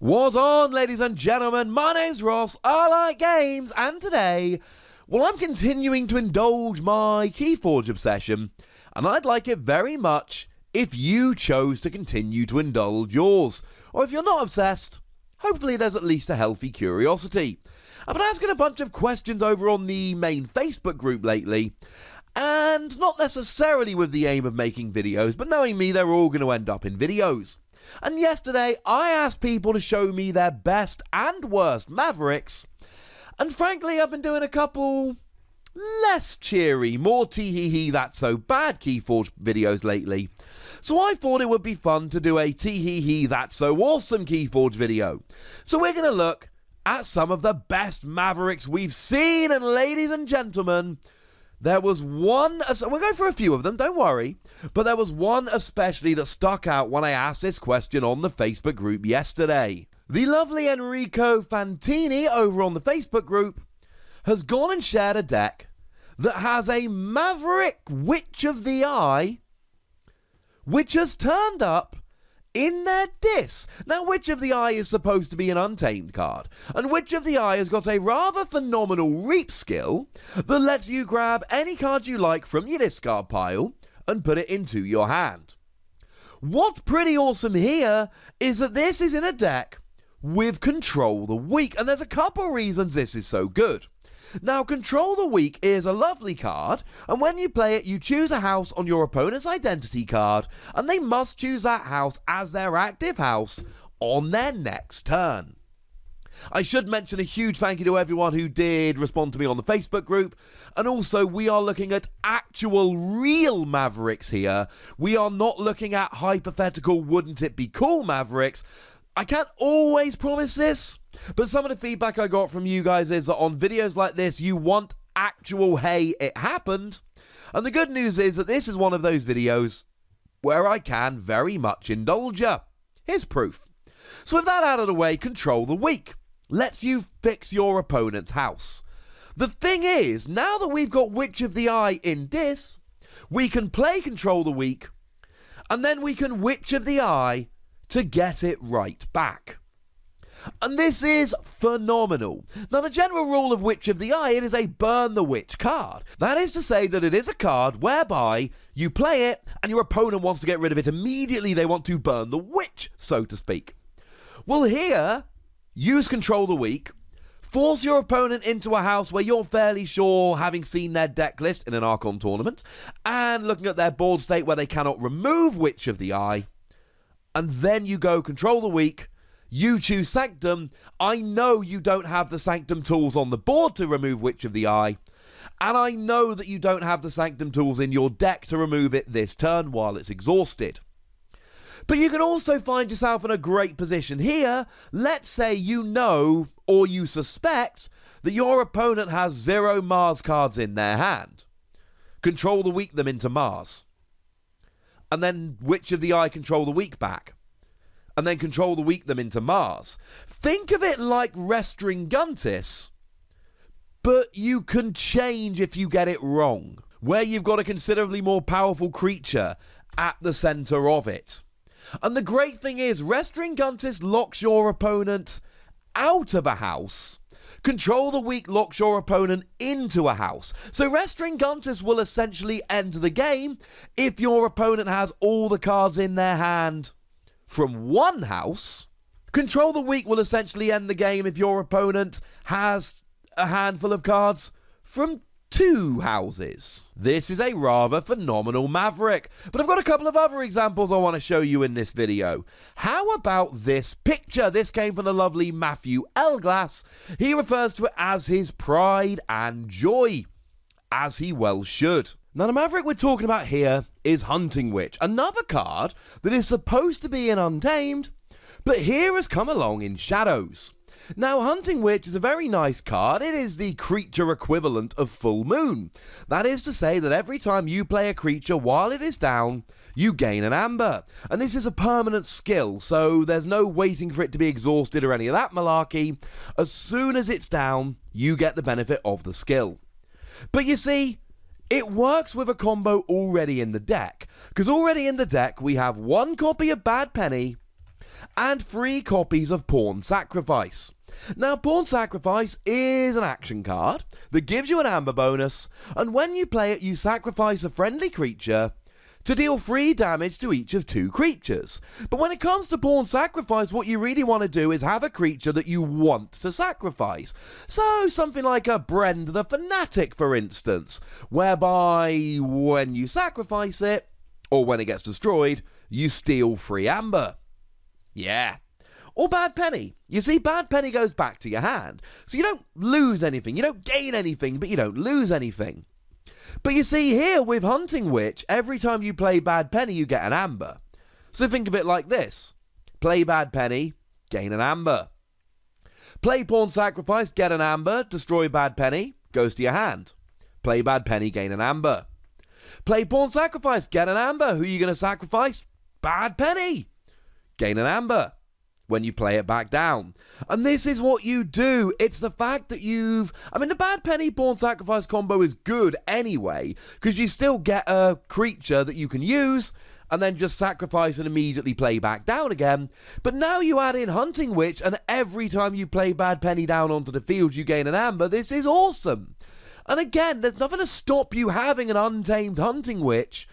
What's on, ladies and gentlemen? My name's Ross, I like games, and today, well, I'm continuing to indulge my Keyforge obsession, and I'd like it very much if you chose to continue to indulge yours. Or if you're not obsessed, hopefully there's at least a healthy curiosity. I've been asking a bunch of questions over on the main Facebook group lately, and not necessarily with the aim of making videos, but knowing me, they're all going to end up in videos. And yesterday, I asked people to show me their best and worst Mavericks, and frankly, I've been doing a couple less cheery, more tee-hee-hee that's so bad Keyforge videos lately. So I thought it would be fun to do a tee-hee-hee that's so awesome Keyforge video. So we're going to look at some of the best Mavericks we've seen, and ladies and gentlemen, there was one, we'll go for a few of them, don't worry, but there was one especially that stuck out when I asked this question on the Facebook group yesterday. The lovely Enrico Fantini over on the Facebook group has gone and shared a deck that has a Maverick Witch of the Eye, which has turned up in their dis. Now, Witch of the Eye is supposed to be an untamed card, and Witch of the Eye has got a rather phenomenal reap skill that lets you grab any card you like from your discard pile and put it into your hand. What's pretty awesome here is that this is in a deck with Control the Weak, and there's a couple reasons this is so good. Now, Control the Weak is a lovely card, and when you play it, you choose a house on your opponent's identity card, and they must choose that house as their active house on their next turn. I should mention a huge thank you to everyone who did respond to me on the Facebook group, and also we are looking at actual real Mavericks here. We are not looking at hypothetical wouldn't it be cool Mavericks. I can't always promise this, but some of the feedback I got from you guys is that on videos like this, you want actual, hey, it happened. And the good news is that this is one of those videos where I can very much indulge you. Here's proof. So with that out of the way, Control the Weak lets you fix your opponent's house. The thing is, now that we've got Witch of the Eye in dis, we can play Control the Weak, and then we can Witch of the Eye to get it right back. And this is phenomenal. Now, the general rule of Witch of the Eye, it is a burn the witch card. That is to say that it is a card whereby you play it and your opponent wants to get rid of it immediately. They want to burn the witch, so to speak. Well, here, use Control the Weak, force your opponent into a house where you're fairly sure, having seen their deck list in an Archon tournament, and looking at their board state where they cannot remove Witch of the Eye, and then you go Control the Weak, you choose Sanctum. I know you don't have the Sanctum tools on the board to remove Witch of the Eye, and I know that you don't have the Sanctum tools in your deck to remove it this turn while it's exhausted. But you can also find yourself in a great position here. Let's say you know, or you suspect, that your opponent has 0 Mars cards in their hand. Control the Weak them into Mars. And then Witch of the Eye Control the Weak back. And then Control the Weak them into Mars. Think of it like Restringuntis, but you can change if you get it wrong, where you've got a considerably more powerful creature at the center of it. And the great thing is, Restringuntis locks your opponent out of a house. Control the Weak locks your opponent into a house. So Restringuntis will essentially end the game if your opponent has all the cards in their hand from one house. Control the Weak will essentially end the game if your opponent has a handful of cards from 2 houses. This is a rather phenomenal Maverick, but I've got a couple of other examples I want to show you in this video. How about this picture? This came from the lovely Matthew Elglass. He refers to it as his pride and joy, as he well should. Now, the Maverick we're talking about here is Hunting Witch, another card that is supposed to be an Untamed, but here has come along in Shadows. Now, Hunting Witch is a very nice card. It is the creature equivalent of Full Moon. That is to say that every time you play a creature while it is down, you gain an amber. And this is a permanent skill, so there's no waiting for it to be exhausted or any of that malarkey. As soon as it's down, you get the benefit of the skill. But you see, it works with a combo already in the deck, because already in the deck we have 1 copy of Bad Penny and 3 copies of Pawn Sacrifice. Now, Pawn Sacrifice is an action card that gives you an amber bonus, and when you play it, you sacrifice a friendly creature to deal 3 damage to each of 2 creatures. But when it comes to Pawn Sacrifice, what you really want to do is have a creature that you want to sacrifice. So, something like a Brend the Fanatic, for instance, whereby when you sacrifice it, or when it gets destroyed, you steal 3 amber. Yeah. Or Bad Penny. You see, Bad Penny goes back to your hand. So you don't lose anything. You don't gain anything, but you don't lose anything. But you see, here with Hunting Witch, every time you play Bad Penny, you get an amber. So think of it like this. Play Bad Penny, gain an amber. Play Pawn Sacrifice, get an amber, destroy Bad Penny, goes to your hand. Play Bad Penny, gain an amber. Play Pawn Sacrifice, get an amber. Who are you going to sacrifice? Bad Penny. Gain an amber when you play it back down. And this is what you do. It's the fact that the Bad Penny Pawn Sacrifice combo is good anyway, because you still get a creature that you can use, and then just sacrifice and immediately play back down again. But now you add in Hunting Witch, and every time you play Bad Penny down onto the field, you gain an amber. This is awesome. And again, there's nothing to stop you having an Untamed Hunting Witch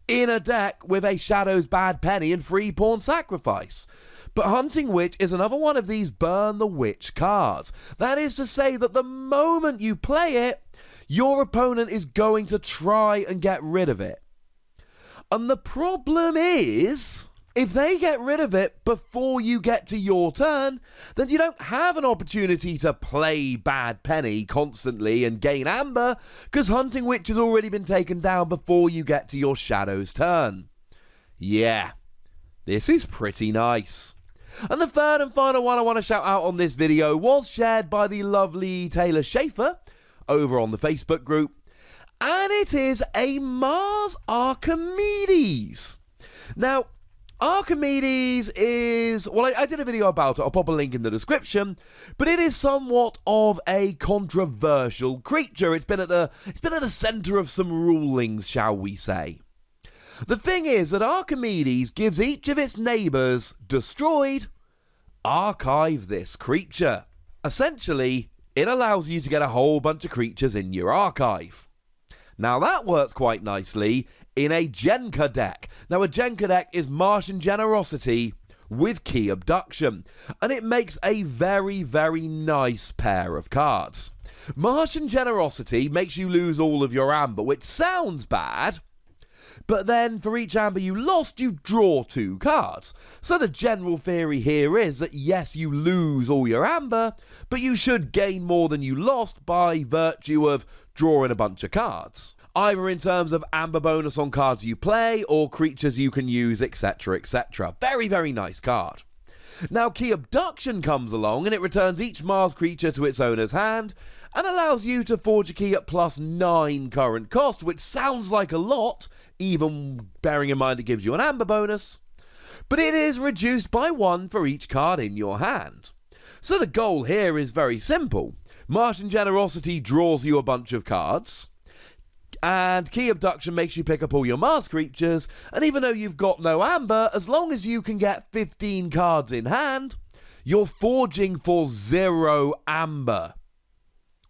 in a deck with a Shadows Bad Penny and 3 Pawn Sacrifice. But Hunting Witch is another one of these Burn the Witch cards. That is to say that the moment you play it, your opponent is going to try and get rid of it. And the problem is, if they get rid of it before you get to your turn, then you don't have an opportunity to play Bad Penny constantly and gain amber, because Hunting Witch has already been taken down before you get to your Shadow's turn. Yeah, this is pretty nice. And the third and final one I want to shout out on this video was shared by the lovely Taylor Schaefer over on the Facebook group, and it is a Mars Archimedes. Now, Archimedes is, well, I did a video about it, I'll pop a link in the description, but it is somewhat of a controversial creature. It's been at the centre of some rulings, shall we say. The thing is that Archimedes gives each of its neighbours destroyed, archive this creature. Essentially, it allows you to get a whole bunch of creatures in your archive. Now that works quite nicely in a Genka deck. Now a Genka deck is Martian Generosity with Key Abduction, and it makes a very, very nice pair of cards. Martian Generosity makes you lose all of your amber, which sounds bad, but then for each amber you lost, you draw 2 cards. So the general theory here is that yes, you lose all your amber, but you should gain more than you lost by virtue of drawing a bunch of cards. Either in terms of amber bonus on cards you play, or creatures you can use, etc, etc. Very, very nice card. Now, Key Abduction comes along and it returns each Mars creature to its owner's hand and allows you to forge a key at +9 current cost, which sounds like a lot, even bearing in mind it gives you an amber bonus, but it is reduced by 1 for each card in your hand. So the goal here is very simple. Martian Generosity draws you a bunch of cards, and Key Abduction makes you pick up all your Mars creatures, and even though you've got no amber, as long as you can get 15 cards in hand, you're forging for 0 amber.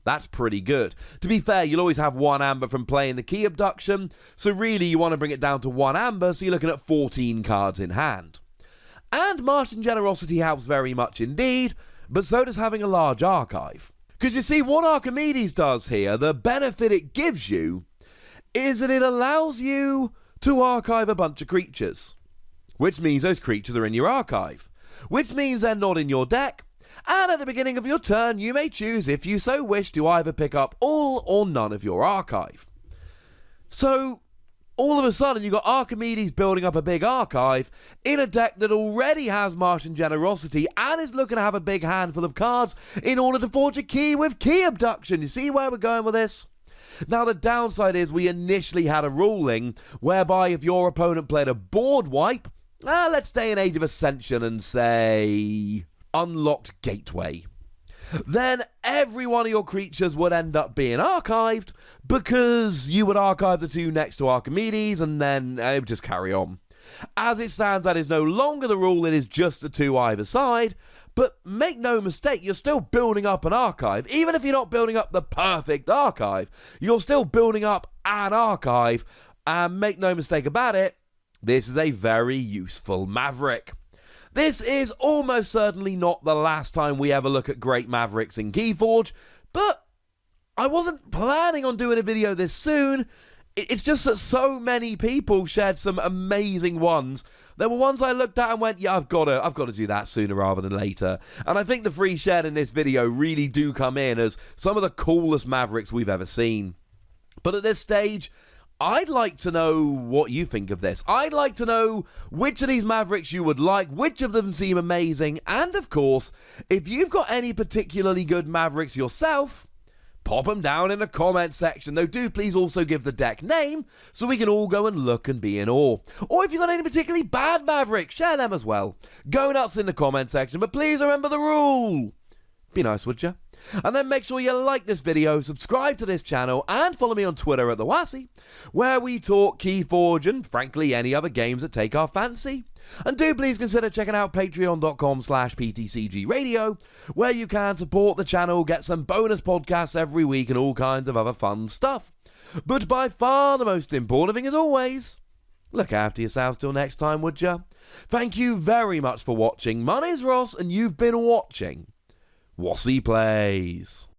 That's pretty good. To be fair, you'll always have 1 amber from playing the Key Abduction, so really you want to bring it down to 1 amber, so you're looking at 14 cards in hand. And Martian Generosity helps very much indeed, but so does having a large archive. Because you see, what Archimedes does here, the benefit it gives you, is that it allows you to archive a bunch of creatures. Which means those creatures are in your archive. Which means they're not in your deck. And at the beginning of your turn, you may choose, if you so wish, to either pick up all or none of your archive. So, all of a sudden, you've got Archimedes building up a big archive in a deck that already has Martian Generosity and is looking to have a big handful of cards in order to forge a key with Key Abduction. You see where we're going with this? Now, the downside is we initially had a ruling whereby if your opponent played a board wipe, let's stay in Age of Ascension and say Unlocked Gateway, then every one of your creatures would end up being archived because you would archive the 2 next to Archimedes and then it would just carry on. As it stands, that is no longer the rule, it is just the 2 either side. But make no mistake, you're still building up an archive. Even if you're not building up the perfect archive, you're still building up an archive. And make no mistake about it, this is a very useful Maverick. This is almost certainly not the last time we ever look at great Mavericks in Keyforge, but I wasn't planning on doing a video this soon. It's just that so many people shared some amazing ones. There were ones I looked at and went, yeah, I've got to do that sooner rather than later. And I think the free shared in this video really do come in as some of the coolest Mavericks we've ever seen. But at this stage, I'd like to know what you think of this. I'd like to know which of these Mavericks you would like, which of them seem amazing, and of course, if you've got any particularly good Mavericks yourself, pop them down in the comment section. Though do please also give the deck name so we can all go and look and be in awe. Or if you've got any particularly bad Mavericks, share them as well. Go nuts in the comment section, but please remember the rule. Be nice, would you? And then make sure you like this video, subscribe to this channel, and follow me on Twitter at the Wossy, where we talk Keyforge and, frankly, any other games that take our fancy. And do please consider checking out patreon.com/PTCGradio, where you can support the channel, get some bonus podcasts every week, and all kinds of other fun stuff. But by far the most important thing, as always, look after yourselves till next time, would ya? Thank you very much for watching. My name's Ross, and you've been watching Wossy Plays.